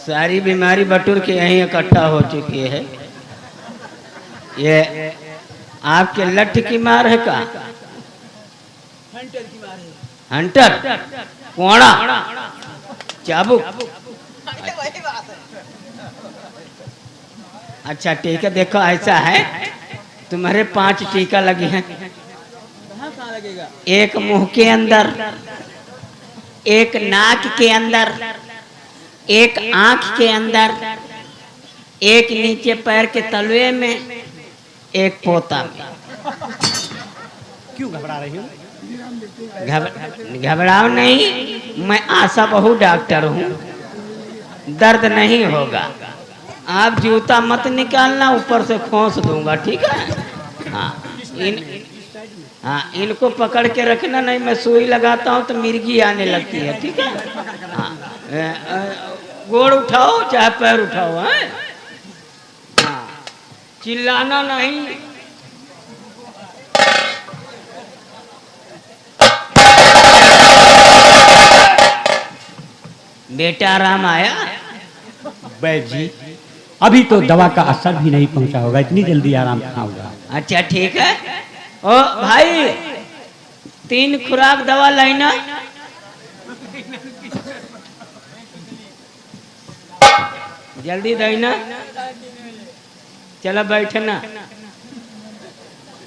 सारी बीमारी बटुर के यहीं इकट्ठा हो चुकी है। ये आपके लठ की मार है का? हंटर की मार है। हंटर, कोड़ा, चाबुक। अच्छा ठीक है, देखो ऐसा है, तुम्हारे 5 टीका लगी हैं। कहाँ लगेगा? एक मुंह के अंदर, एक नाक के अंदर, एक आंख के अंदर, एक नीचे पैर के तलवे में, एक पोता में। क्यों घबरा रही हूँ? घबराओ नहीं, मैं आशा बहु डॉक्टर हूँ, दर्द नहीं होगा। आप जूता मत निकालना, ऊपर से खोस दूंगा, ठीक है? हाँ, इनको पकड़ के रखना, नहीं मैं सुई लगाता हूँ तो मिर्गी आने लगती है, ठीक है? हाँ, गोड़ उठाओ चाहे पैर उठाओ, हैं? हाँ, चिल्लाना नहीं। बेटा आराम आया? बैद जी, अभी तो दवा का असर भी नहीं पहुंचा होगा, इतनी जल्दी आराम कहाँ होगा? अच्छा ठीक है। ओ भाई, 3 खुराक दवा लेना। जल्दी देना। चलो बैठना।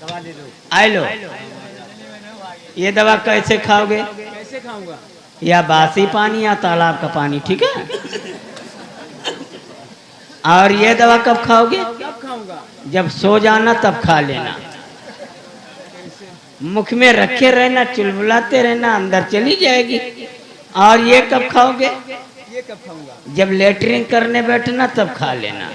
दवा ले लो। आए लो। ये दवा कैसे खाओगे? कैसे खाऊंगा? या बासी पानी या तालाब का पानी, ठीक है? और ये दवा कब खाओगे? कब खाऊंगा? जब सो जाना तब खा लेना। मुख में रखे रहना, चुलबुलाते रहना, अंदर चली जाएगी। और ये कब खाओगे? ये कब खाऊंगा? जब लेटरिन करने बैठना तब खा लेना।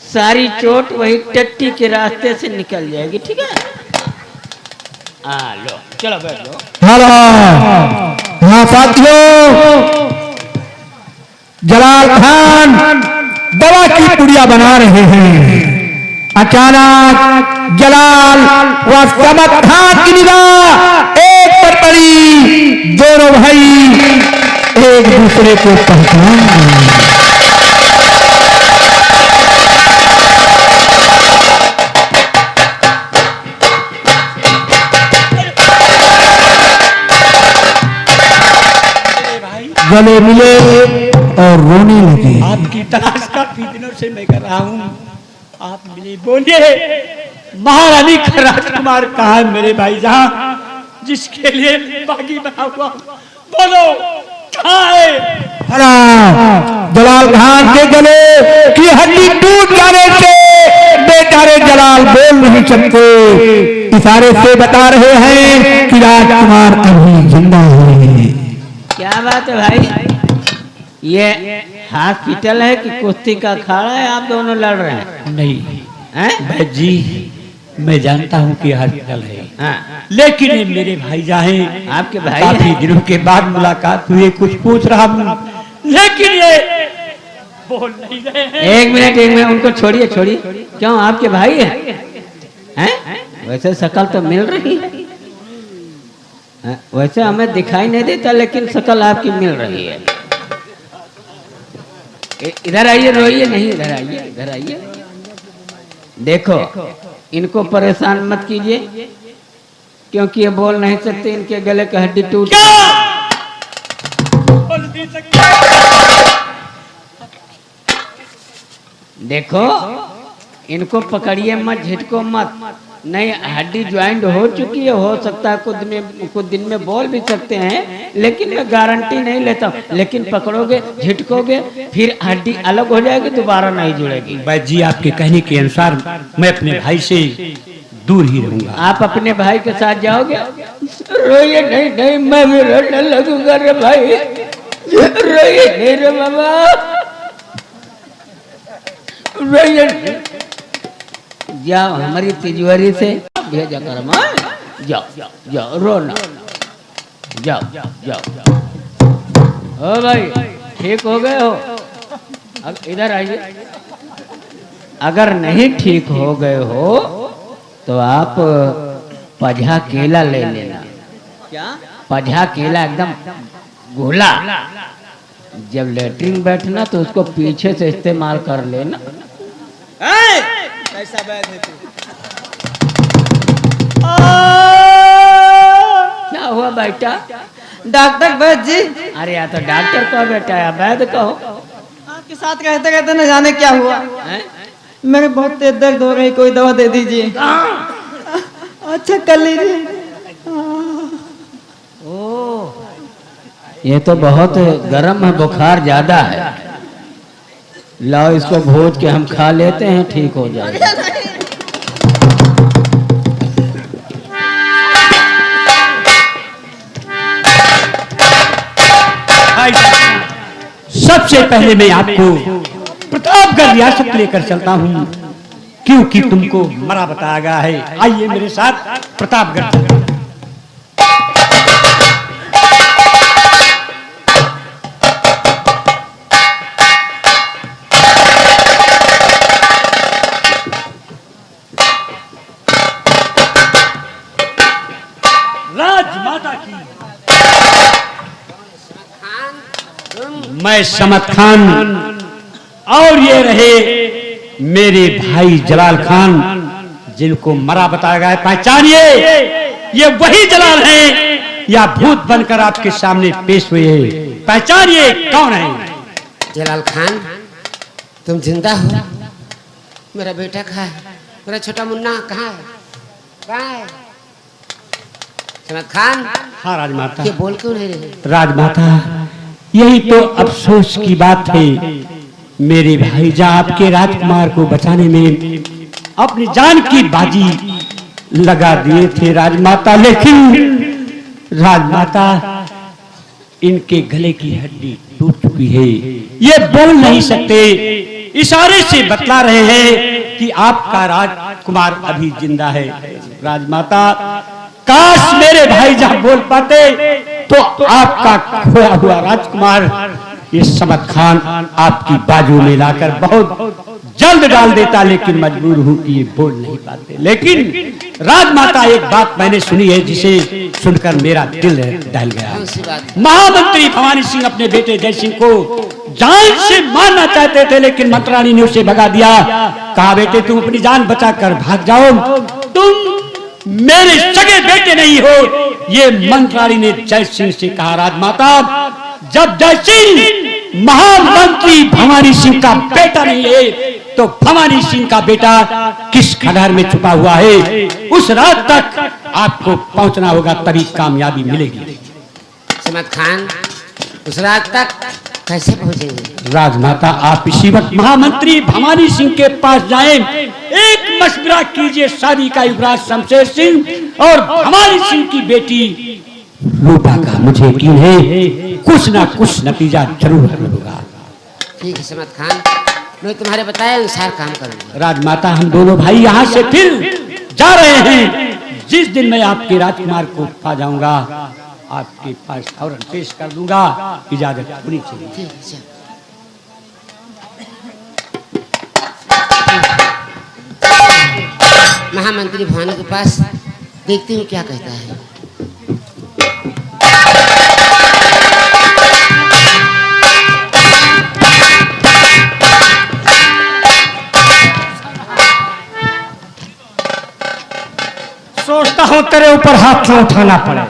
सारी चोट वही टट्टी के रास्ते से निकल जाएगी, ठीक है? हाँ लो, चलो बैठ लो। हाँ साथियों, जलाल खान दवा की पुड़िया बना रहे हैं। अचानक जलाल व समत खान की निगाह एक पर पड़ी। दोनों भाई एक दूसरे को पहचान गए। गले मिले और रोने लगे। आपकी तलाश काफी दिनों से मैं कर रहा हूँ, आप मिले। बोलिए, महारानी का राजकुमार कहाँ है मेरे भाई साहब, जिसके लिए बागी बना हुआ? बोलो, कहाँ है? जलाल खान के गले की हड्डी टूट जाने से बेचारे जलाल बोल नहीं सकते। इशारे से बता रहे हैं कि राजकुमार अभी जिंदा है। क्या बात है भाई? ये हॉस्पिटल है कि कुश्ती का अखाड़ा है? आप दोनों लड़ रहे हैं? नहीं हैं? बैद जी, मैं जानता हूँ कि हॉस्पिटल है, हाँ। लेकिन ये मेरे भाई जाएं, आपके भाई काफी हैं? दिनों के बाद मुलाकात हुई, कुछ पूछ रहा हूँ, लेकिन ये बोल नहीं रहे हैं। एक मिनट, उनको छोड़िए छोड़िए। क्यों, आपके भाई है? हैं? वैसे शकल तो मिल रही है। वैसे हमें दिखाई नहीं देता, लेकिन शकल आपकी मिल रही है। इधर आइए, रोइए नहीं, इधर आइए, इधर आइए। देखो, इनको परेशान मत कीजिए, क्योंकि ये बोल नहीं सकते, इनके गले का हड्डी टूट। देखो, इनको पकड़िए मत, झटको मत। नहीं, हड्डी ज्वाइंट हो चुकी है, हो सकता है कुछ दिन में बोल भी सकते हैं, लेकिन मैं गारंटी नहीं लेता हूँ। लेकिन पकड़ोगे, झटकोगे, फिर हड्डी अलग हो जाएगी, दोबारा नहीं जुड़ेगी। बैद जी, आपके कहने के अनुसार मैं अपने भाई से दूर ही रहूंगा। आप अपने भाई के साथ जाओगे? रोइए नहीं, नहीं, मैं भी रोने लगूंगा रे भाई। रोइए नहीं रे बाबा, रोइए नहीं। जाओ हमारी तिजोरी से भेजा कर, जाओ जाओ, रोना, जाओ जाओ। ओ भाई, ठीक हो गए हो? अब इधर आइए। अगर नहीं ठीक हो गए हो तो आप पझा केला ले लेना। क्या? पझा केला, एकदम गोला, जब लेटरिन बैठना तो उसको पीछे से इस्तेमाल कर लेना। कैसा बैठ है तू? क्या हुआ बेटा? डॉक्टर वैद्य जी। अरे या तो डॉक्टर कहो बेटा या वैद्य कहो। आपके साथ कहते कहते न जाने क्या हुआ हैं? मेरे बहुत तेज दर्द हो रही, कोई दवा दे दीजिए। अच्छा कर लीजिए। ओह, ये तो बहुत गर्म है, बुखार ज्यादा है। लाओ इसको भोज के हम खा लेते हैं, ठीक हो जाएगा। सबसे पहले मैं आपको प्रतापगढ़ रियासत लेकर चलता हूँ, क्योंकि तुमको मरा बताया गया है। आइए मेरे साथ प्रतापगढ़ चलते हैं। राजमाता की मैं समत खान और ये रहे मेरे भाई जलाल खान, जिनको मरा बताया गया है। पहचानिए, ये वही जलाल हैं या भूत बनकर आपके सामने पेश हुए हैं। पहचानिए कौन है? जलाल खान, तुम जिंदा हो? मेरा बेटा कहाँ है? मेरा छोटा मुन्ना कहाँ है? कहाँ है? समत खान। हाँ राजमाता। ये बोल क्यों नहीं रहे? राजमाता, यही तो अफसोस की बात है। मेरे भाईजा आपके राजकुमार को बचाने में अपनी जान की बाजी लगा दिए थे राजमाता, लेकिन राजमाता इनके गले की हड्डी टूट चुकी है। ये बोल नहीं सकते, इशारे से बतला रहे हैं कि आपका राजकुमार अभी जिंदा है। राजमाता, काश मेरे भाईजा बोल पाते तो आपका खोया हुआ राजकुमार ये समत खान आपकी बाजू में लाकर बहुत जल्द डाल देता, लेकिन मजबूर हूं कि ये बोल नहीं पाते। लेकिन राजमाता, एक बात मैंने सुनी है जिसे सुनकर मेरा दिल दहल गया। महामंत्री भवानी सिंह अपने बेटे जय सिंह को जान से मारना चाहते थे, लेकिन मंत्राणी ने उसे भगा दिया। कहा, बेटे तुम अपनी जान बचाकर भाग जाओ, तुम मेरे सगे बेटे नहीं हो। ये मंत्राणी ने जय सिंह से कहा। राजमाता, जब जय सिंह महामंत्री भवानी सिंह का बेटा नहीं है, तो भवानी सिंह का बेटा किस खंडहर में छुपा हुआ है, उस रात तक आपको पहुंचना होगा, तभी कामयाबी मिलेगी। समत खान, उस रात तक कैसे पहुंचेंगे? राजमाता, आप इसी वक्त महामंत्री भवानी सिंह के पास जाएं, एक मशवरा कीजिए। शादी का युवराज शमशेर सिंह और भवानी सिंह की बेटी रूपा का मुझे यकीन है कुछ ना कुछ नतीजा जरूर होगा। ठीक है समत खान, मैं तुम्हारे बताए अनुसार काम करूंगा। राजमाता, हम दोनों भाई यहाँ से फिर जा रहे हैं। जिस दिन मैं आपके राजकुमार को पा जाऊंगा, आपके पास फौरन पेश कर दूंगा। इजाजत होनी चाहिए। ठीक है, चल। महामंत्री भवानी के पास देखती हूँ क्या कहता है। सोचता हूँ तेरे ऊपर हाथ न उठाना पड़े,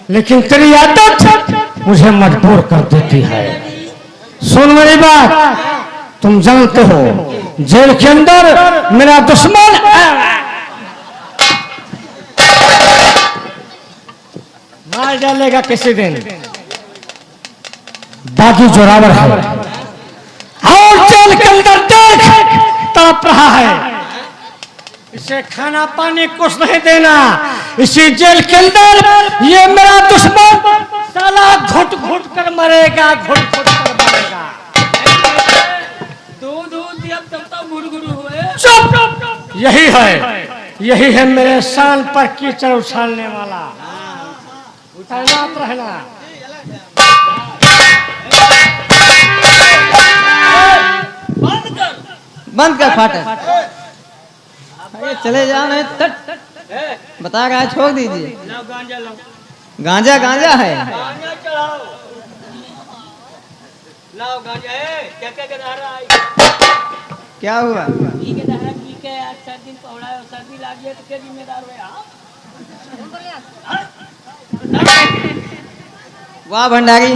लेकिन तेरी आदत मुझे मजबूर कर देती है। सुन मेरी बात, तुम जानते हो जेल के अंदर मेरा दुश्मन मार डालेगा किसी दिन। बागी जोरावर है और जेल के अंदर देख तड़प रहा है। इसे खाना पानी कुछ नहीं देना। इसी जेल के अंदर ये मेरा दुश्मन साला घुट घुट कर मरेगा, घुट घुट कर मरेगा। चुप! यही है मेरे शान पर कीचड़ उछालने वाला। तैनात रहना। बंद कर फाटक। अरे चले जाओ, नहीं तट बता रहा है, छोड़ दीजिए। गांजा गांजा है। लाओ गांजा है क्या क्या गदारा आई क्या हुआ? ई गदारा की के आज सर्दी पौड़ा है सर्दी लाग गई तो के जिम्मेदार हुए आप वाह भंडारी,